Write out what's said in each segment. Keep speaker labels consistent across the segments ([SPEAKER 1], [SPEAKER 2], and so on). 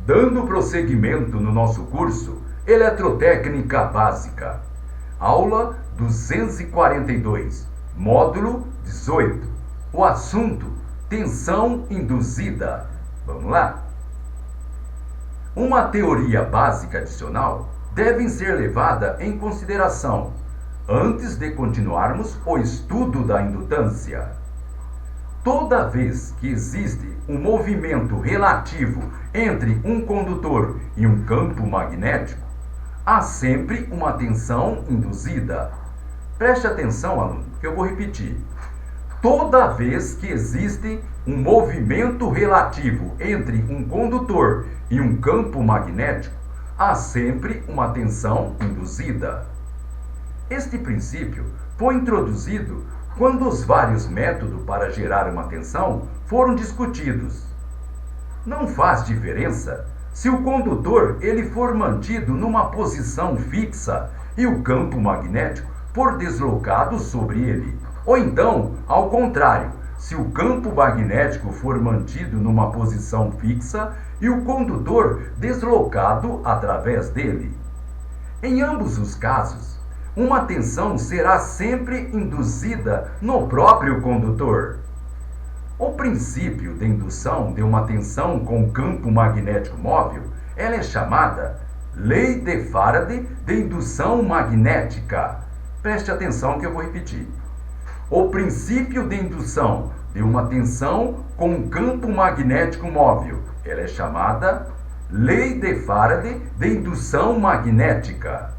[SPEAKER 1] Dando prosseguimento no nosso curso Eletrotécnica Básica, aula 242, módulo 18. O assunto: tensão induzida. Vamos lá? Uma teoria básica adicional deve ser levada em consideração antes de continuarmos o estudo da indutância. Toda vez que existe um movimento relativo entre um condutor e um campo magnético, há sempre uma tensão induzida. Preste atenção, aluno, que eu vou repetir. Toda vez que existe um movimento relativo entre um condutor e um campo magnético, há sempre uma tensão induzida. Este princípio foi introduzido quando os vários métodos para gerar uma tensão foram discutidos. Não faz diferença se o condutor ele for mantido numa posição fixa e o campo magnético for deslocado sobre ele, ou então, ao contrário, se o campo magnético for mantido numa posição fixa e o condutor deslocado através dele. Em ambos os casos, uma tensão será sempre induzida no próprio condutor. O princípio de indução de uma tensão com campo magnético móvel, ela é chamada Lei de Faraday de indução magnética. Preste atenção que eu vou repetir. O princípio de indução de uma tensão com campo magnético móvel, ela é chamada Lei de Faraday de indução magnética.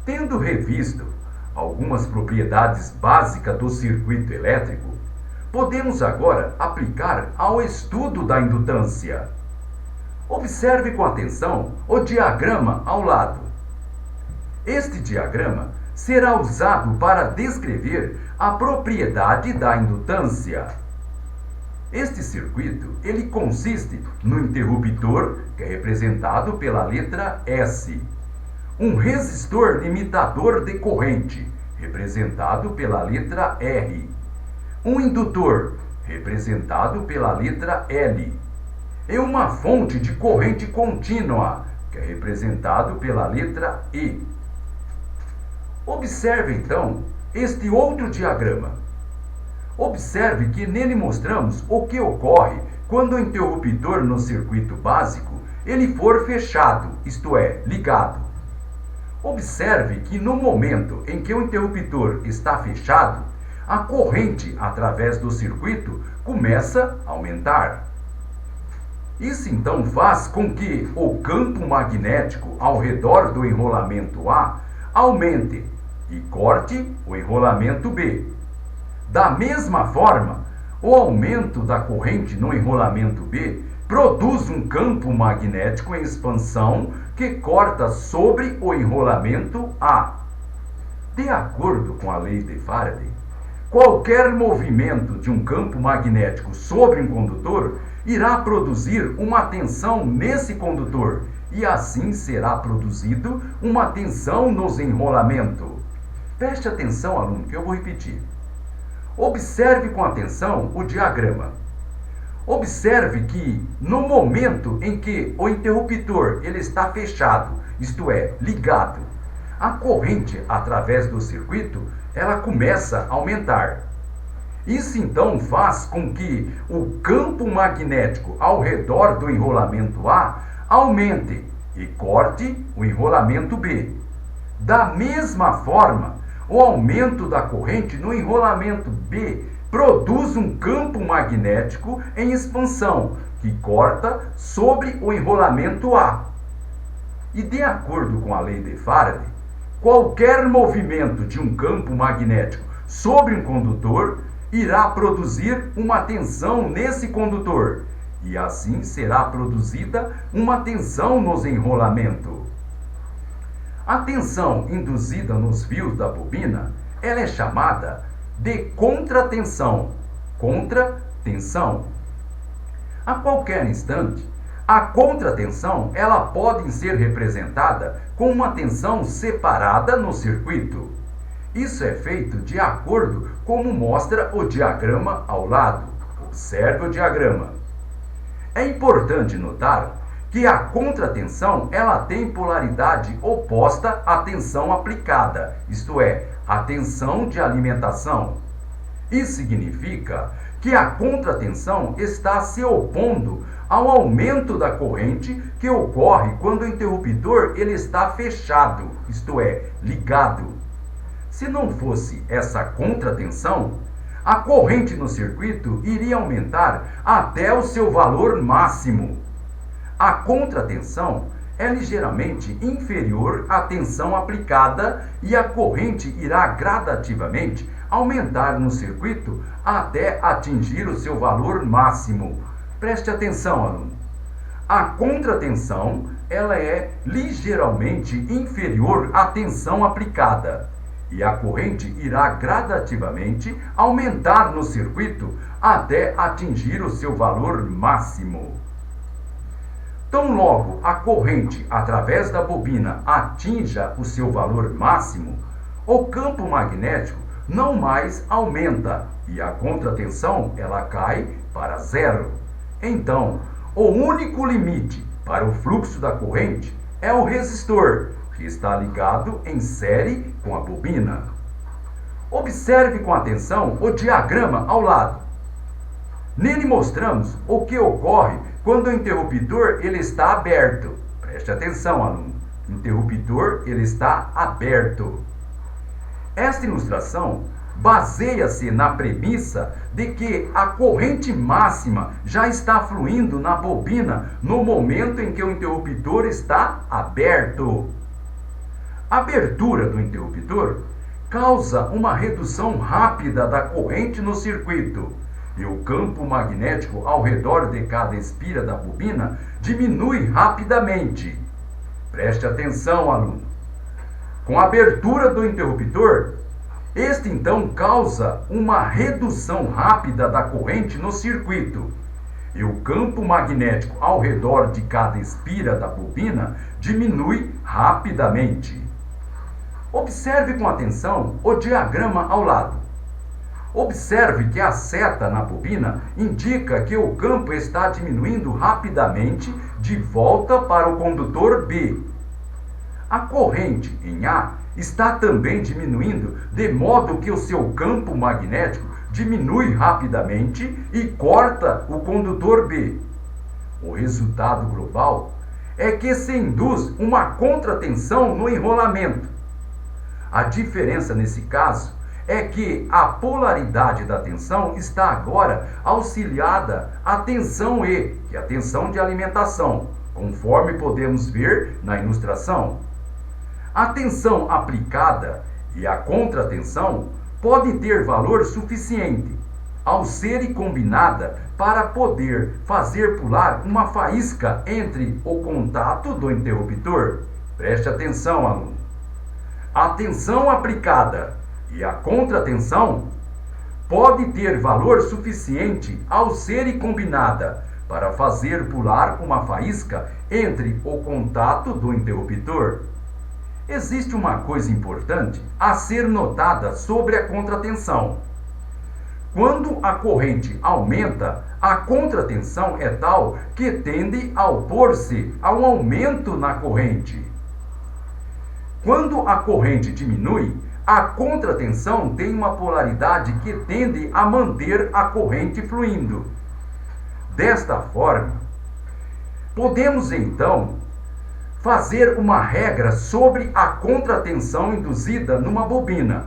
[SPEAKER 1] Tendo revisto algumas propriedades básicas do circuito elétrico, podemos agora aplicar ao estudo da indutância. Observe com atenção o diagrama ao lado. Este diagrama será usado para descrever a propriedade da indutância. Este circuito ele consiste no interruptor, que é representado pela letra S, um resistor limitador de corrente, representado pela letra R, um indutor, representado pela letra L, e uma fonte de corrente contínua, que é representado pela letra E. Observe então este outro diagrama. Observe que nele mostramos o que ocorre quando o interruptor no circuito básico ele for fechado, isto é, ligado. Observe que no momento em que o interruptor está fechado, a corrente através do circuito começa a aumentar. Isso então faz com que o campo magnético ao redor do enrolamento A aumente e corte o enrolamento B. Da mesma forma, o aumento da corrente no enrolamento B produz um campo magnético em expansão que corta sobre o enrolamento A. De acordo com a lei de Faraday, qualquer movimento de um campo magnético sobre um condutor irá produzir uma tensão nesse condutor, e assim será produzido uma tensão nos enrolamentos. Preste atenção, aluno, que eu vou repetir. Observe com atenção o diagrama. Observe que no momento em que o interruptor ele está fechado, isto é, ligado, a corrente através do circuito ela começa a aumentar. Isso então faz com que o campo magnético ao redor do enrolamento A aumente e corte o enrolamento B. Da mesma forma, o aumento da corrente no enrolamento B produz um campo magnético em expansão, que corta sobre o enrolamento A. E de acordo com a lei de Faraday, qualquer movimento de um campo magnético sobre um condutor irá produzir uma tensão nesse condutor, e assim será produzida uma tensão nos enrolamentos. A tensão induzida nos fios da bobina, ela é chamada de contratensão. Contratensão. A qualquer instante, a contratensão ela pode ser representada com uma tensão separada no circuito. Isso é feito de acordo como mostra o diagrama ao lado. Observe o diagrama. É importante notar que a contratensão ela tem polaridade oposta à tensão aplicada, isto é, a tensão de alimentação. Isso significa que a contratensão está se opondo ao aumento da corrente que ocorre quando o interruptor ele está fechado, isto é, ligado. Se não fosse essa contratensão, a corrente no circuito iria aumentar até o seu valor máximo. A contratensão é ligeiramente inferior à tensão aplicada e a corrente irá gradativamente aumentar no circuito até atingir o seu valor máximo. Preste atenção, aluno. A contratensão ela é ligeiramente inferior à tensão aplicada e a corrente irá gradativamente aumentar no circuito até atingir o seu valor máximo. Tão logo a corrente através da bobina atinja o seu valor máximo, o campo magnético não mais aumenta e a contratensão ela cai para zero. Então, o único limite para o fluxo da corrente é o resistor, que está ligado em série com a bobina. Observe com atenção o diagrama ao lado. Nele mostramos o que ocorre quando o interruptor ele está aberto. Preste atenção, aluno. O interruptor ele está aberto. Esta ilustração baseia-se na premissa de que a corrente máxima já está fluindo na bobina no momento em que o interruptor está aberto. A abertura do interruptor causa uma redução rápida da corrente no circuito e o campo magnético ao redor de cada espira da bobina diminui rapidamente. Preste atenção, aluno. Com a abertura do interruptor, este então causa uma redução rápida da corrente no circuito e o campo magnético ao redor de cada espira da bobina diminui rapidamente. Observe com atenção o diagrama ao lado. Observe que a seta na bobina indica que o campo está diminuindo rapidamente de volta para o condutor B. A corrente em A está também diminuindo, de modo que o seu campo magnético diminui rapidamente e corta o condutor B. O resultado global é que se induz uma contratensão no enrolamento. A diferença nesse caso é que a polaridade da tensão está agora auxiliada à tensão E, que é a tensão de alimentação, conforme podemos ver na ilustração. A tensão aplicada e a contratensão podem ter valor suficiente, ao serem combinada para poder fazer pular uma faísca entre o contato do interruptor. Preste atenção, aluno. A tensão aplicada e a contratensão pode ter valor suficiente ao serem combinada para fazer pular uma faísca entre o contato do interruptor. Existe uma coisa importante a ser notada sobre a contratensão. Quando a corrente aumenta, a contratensão é tal que tende a opor-se a um aumento na corrente. Quando a corrente diminui, a contratensão tem uma polaridade que tende a manter a corrente fluindo. Desta forma, podemos então fazer uma regra sobre a contratensão induzida numa bobina.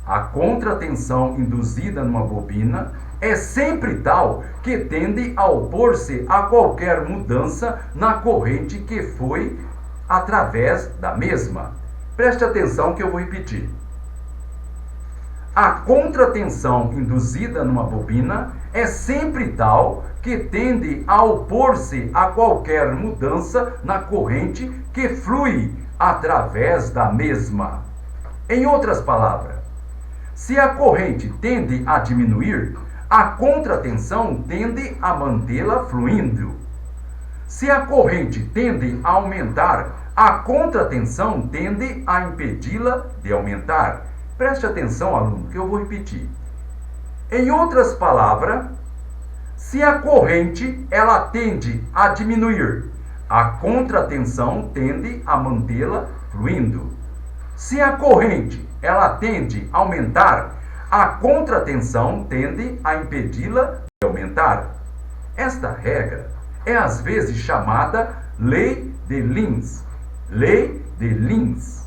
[SPEAKER 1] A contratensão induzida numa bobina é sempre tal que tende a opor-se a qualquer mudança na corrente que foi através da mesma. Preste atenção que eu vou repetir. A contratensão induzida numa bobina é sempre tal que tende a opor-se a qualquer mudança na corrente que flui através da mesma. Em outras palavras, se a corrente tende a diminuir, a contratensão tende a mantê-la fluindo. Se a corrente tende a aumentar, a contratensão tende a impedi-la de aumentar. Preste atenção, aluno, que eu vou repetir. Em outras palavras, Se a corrente ela tende a diminuir, a contratensão tende a mantê-la fluindo. Se a corrente ela tende a aumentar, a contratensão tende a impedi-la de aumentar. Esta regra é às vezes chamada lei de Lenz. Lei de Lenz.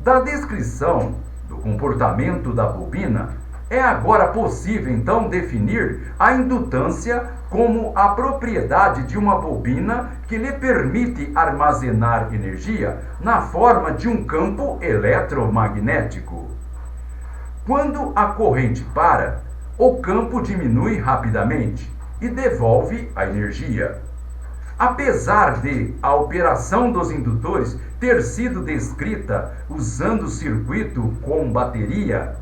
[SPEAKER 1] Da descrição do comportamento da bobina, é agora possível então definir a indutância como a propriedade de uma bobina que lhe permite armazenar energia na forma de um campo eletromagnético. Quando a corrente para, o campo diminui rapidamente e devolve a energia. Apesar de a operação dos indutores ter sido descrita usando circuito com bateria,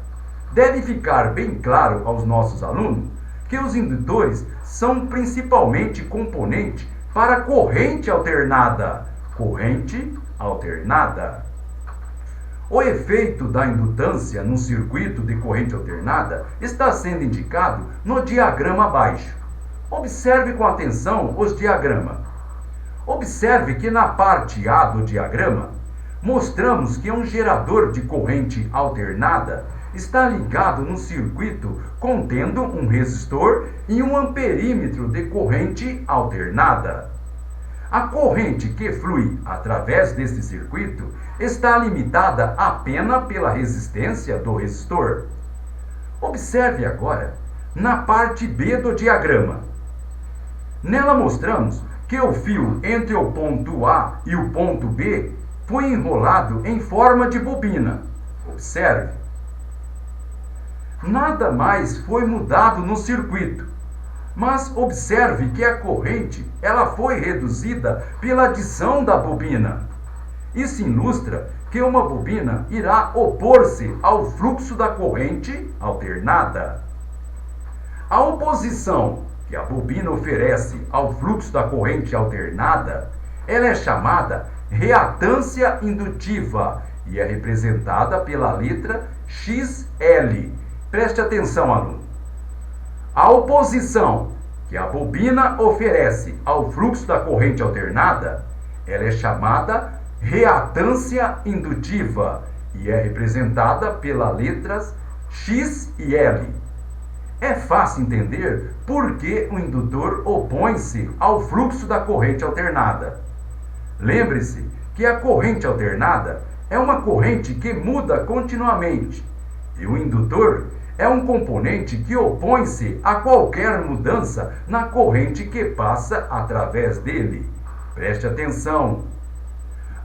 [SPEAKER 1] deve ficar bem claro aos nossos alunos que os indutores são principalmente componentes para corrente alternada. Corrente alternada. O efeito da indutância no circuito de corrente alternada está sendo indicado no diagrama abaixo. Observe com atenção os diagramas. Observe que na parte A do diagrama, mostramos que um gerador de corrente alternada está ligado no circuito contendo um resistor e um amperímetro de corrente alternada. A corrente que flui através deste circuito está limitada apenas pela resistência do resistor. Observe agora na parte B do diagrama. Nela mostramos que o fio entre o ponto A e o ponto B foi enrolado em forma de bobina. Observe. Nada mais foi mudado no circuito, mas observe que a corrente ela foi reduzida pela adição da bobina. Isso ilustra que uma bobina irá opor-se ao fluxo da corrente alternada. A oposição que a bobina oferece ao fluxo da corrente alternada, ela é chamada reatância indutiva e é representada pela letra XL. Preste atenção, aluno. A oposição que a bobina oferece ao fluxo da corrente alternada, ela é chamada reatância indutiva e é representada pelas letras X e L. É fácil entender por que o indutor opõe-se ao fluxo da corrente alternada. Lembre-se que a corrente alternada é uma corrente que muda continuamente e o indutor é um componente que opõe-se a qualquer mudança na corrente que passa através dele. Preste atenção.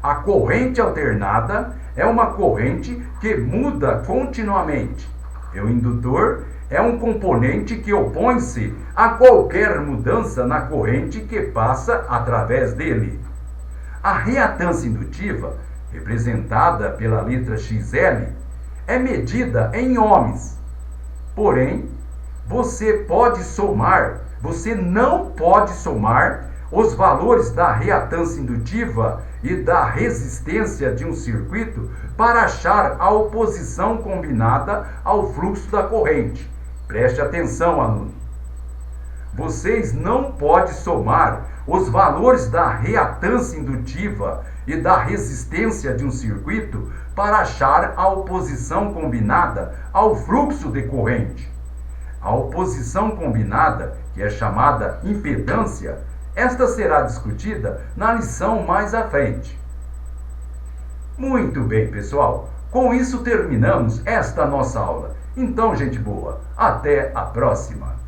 [SPEAKER 1] A corrente alternada é uma corrente que muda continuamente e o indutor é um componente que opõe-se a qualquer mudança na corrente que passa através dele. A reatância indutiva, representada pela letra XL, é medida em ohms. Porém, você não pode somar os valores da reatância indutiva e da resistência de um circuito para achar a oposição combinada ao fluxo da corrente. Preste atenção, aluno. Vocês não podem somar os valores da reatância indutiva e da resistência de um circuito para achar a oposição combinada ao fluxo de corrente. A oposição combinada, que é chamada impedância, esta será discutida na lição mais à frente. Muito bem, pessoal. Com isso terminamos esta nossa aula. Então, gente boa, até a próxima!